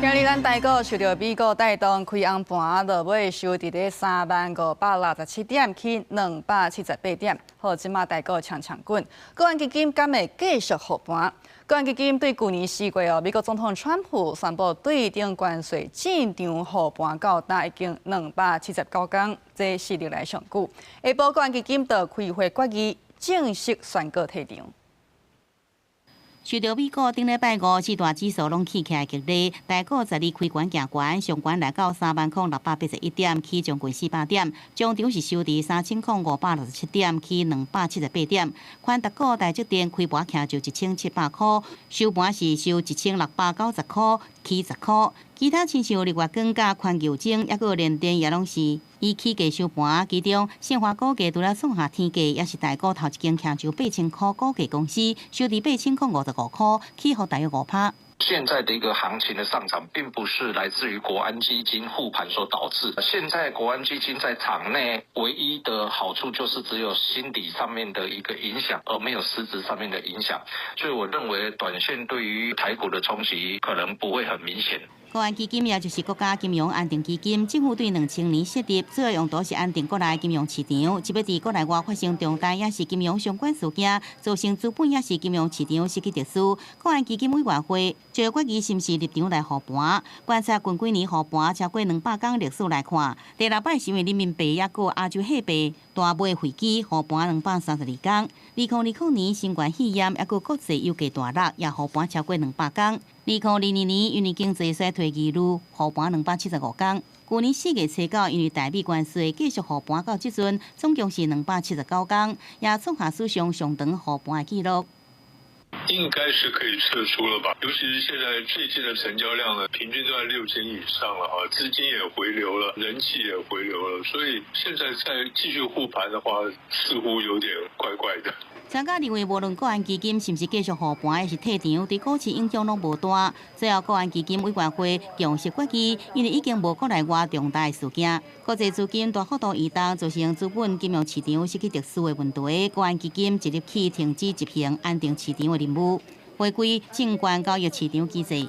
今日咱台股受到美国带动，开红盘落尾收伫咧30567点起278点，好，即马台股强滚。国安基金敢会继续护盘？国安基金对去年4月美国总统川普宣布对顶关税进场护盘到达已经279天，这是历来上久。下晡国安基金就开会决议，正式宣告退场。 受到美国顶礼拜五四大指数拢起起来激烈，台股10日开悬行悬，上悬来到30681点，起将近400点，中场是收伫300567点，起278点，宽达股台积电开盘徛就1700块，收盘是收1690块，起10块。 其他亲像日月光、甲宽油精，抑个联电也拢是以起价收盘。其中，信华股价除了创下天价，也是台股头一间徛就8000块股价公司，收伫8055块，起伏大约5%。 现在的一个行情的上涨，并不是来自于国安基金护盘所导致。现在国安基金在场内唯一的好处就是只有心理上面的一个影响，而没有实质上面的影响。所以我认为短线对于台股的冲击可能不会很明显。 国安基金也就是国家金融安定基金，政府对2000年设立，主要用途是安定国内金融市场，即要伫国内外发生重大也是金融相关事件，造成资本也是金融市场失去特殊。国安基金委员会就决议是毋是立场来护盘，观察近几年护盘超过200天历史来看，第6摆是因为人民币也个亚洲货币大卖飞机护盘232天，2020年新冠肺炎也个国际油价大落，也护盘超过200天。 2022年因为经济衰退二路护盘275天，去年4月初九因为台美关税继续护盘到即阵，总共是279天，也创下史上上长护盘的纪录。 应该是可以撤出了吧，尤其是现在最近的成交量呢，平均都在6000以上了啊，资金也回流了，人气也回流了，所以现在再继续护盘的话，似乎有点怪怪的。 专家认为，无论国安基金是毋是继续护盘，还是退场，对股市影响拢无大。最后，国安基金委员会强势决议，因为已经无国内外重大事件，国际资金大幅度移动，造成资本金融市场失去特殊的问题。国安基金即日起停止执行安定市场的任务，回归证券交易市场机制。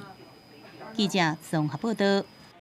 记者综合报道。